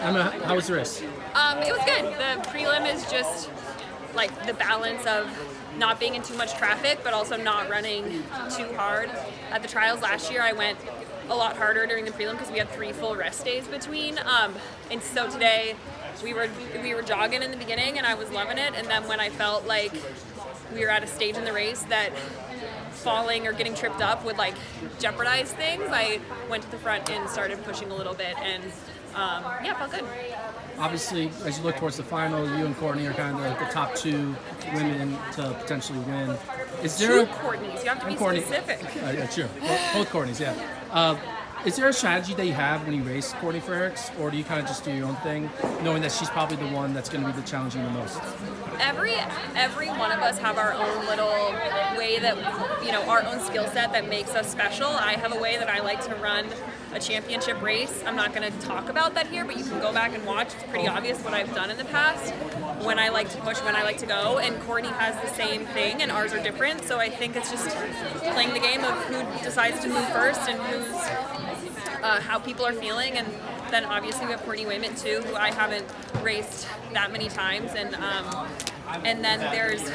Emma, how was the race? It was good. The prelim is just like the balance of not being in too much traffic, but also not running too hard. At the trials last year, I went a lot harder during the prelim because we had 3 full rest days between. And so today we were jogging in the beginning, and I was loving it. And then when I felt like we were at a stage in the race that falling or getting tripped up would like jeopardize things, I went to the front and started pushing a little bit, and yeah, felt good. Obviously, as you look towards the final, you and Courtney are kind of like the top 2 women to potentially win. Is there 2 Courtneys? You have to be Courtney. specific. Yeah, true. Both Courtneys, yeah. Is there a strategy that you have when you race Courtney Frericks, or do you kind of just do your own thing, knowing that she's probably the one that's going to be the challenging the most? Every one of us have our own little way that, our own skill set that makes us special. I have a way that I like to run a championship race. I'm not going to talk about that here, but you can go back and watch. It's pretty obvious what I've done in the past, when I like to push, when I like to go, and Courtney has the same thing, and ours are different, so I think it's just playing the game of who decides to move first and how people are feeling. And then obviously we have Courtney Wayment too, who I haven't raced that many times, and then there's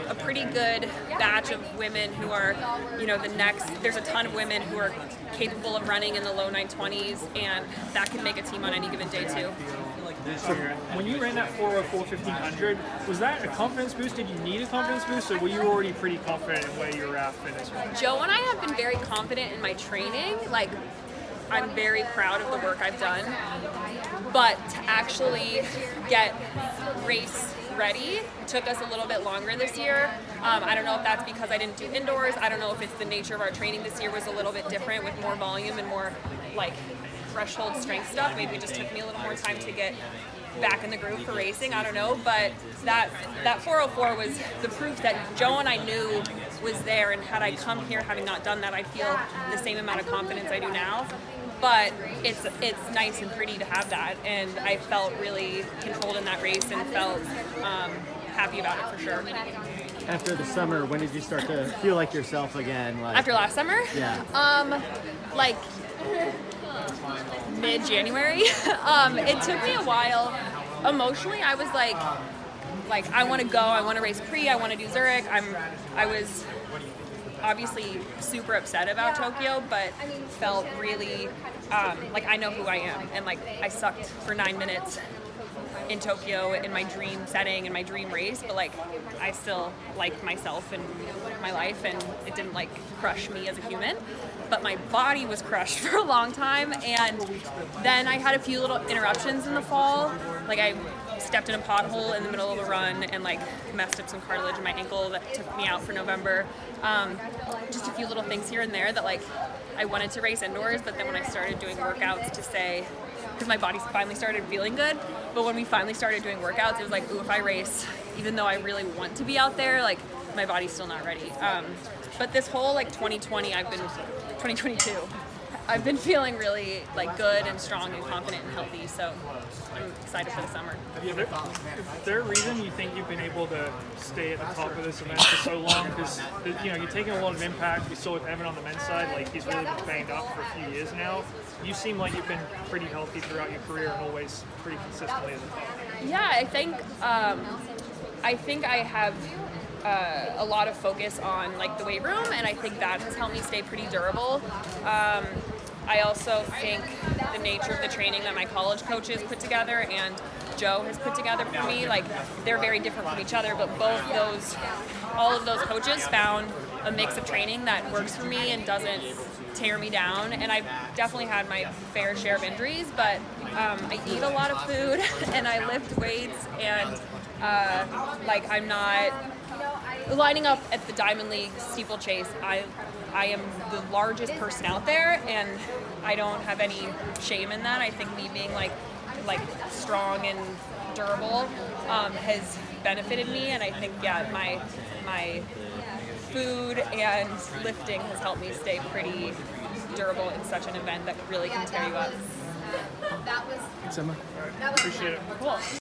a pretty good batch of women who are, there's a ton of women who are capable of running in the low 920s, and that can make a team on any given day too. So when you ran that 404 1500, was that a confidence boost? Did you need a confidence boost, or were you already pretty confident in where you were at fitness-wise? Joe and I have been very confident in my training. Like, I'm very proud of the work I've done, but to actually get race ready took us a little bit longer this year. I don't know if that's because I didn't do indoors. I don't know if it's the nature of our training this year was a little bit different with more volume and more like threshold strength stuff. Maybe it just took me a little more time to get back in the groove for racing. I don't know, but that 404 was the proof that Joe and I knew was there, and had I come here having not done that, I'd feel the same amount of confidence I do now. But it's nice and pretty to have that, and I felt really controlled in that race and felt happy about it for sure. After the summer, when did you start to feel like yourself again? After last summer? Yeah. Like mid-January. It took me a while. Emotionally, I was like I want to go. I want to race pre. I want to do Zurich. I was obviously super upset about Tokyo, but felt really like I know who I am, and like I sucked for 9 minutes in Tokyo in my dream setting and my dream race, but like I still liked myself and my life, and it didn't like crush me as a human, but my body was crushed for a long time. And then I had a few little interruptions in the fall, like I stepped in a pothole in the middle of a run and like messed up some cartilage in my ankle that took me out for November. Just a few little things here and there that like I wanted to race indoors, but then when I started doing workouts to say, because my body finally started feeling good, but when we finally started doing workouts, it was like, ooh, if I race, even though I really want to be out there, like my body's still not ready. But this whole like 2022, I've been feeling really like good and strong and confident and healthy, so I'm excited for the summer. Is there a reason you think you've been able to stay at the top of this event for so long? Because you're taking a lot of impact. We saw with Evan on the men's side, like he's really been banged up for a few years now. You seem like you've been pretty healthy throughout your career and always pretty consistently at the top. Yeah, I think I have a lot of focus on like the weight room, and I think that has helped me stay pretty durable. I also think the nature of the training that my college coaches put together and Joe has put together for me, like they're very different from each other, but all of those coaches found a mix of training that works for me and doesn't tear me down. And I've definitely had my fair share of injuries, but I eat a lot of food and I lift weights, and like I'm not lining up at the Diamond League steeplechase. I am the largest person out there, and I don't have any shame in that. I think me being like strong and durable has benefited me, and I think my food and lifting has helped me stay pretty durable in such an event that really can tear you up. Thanks, Emma. Appreciate it. Cool.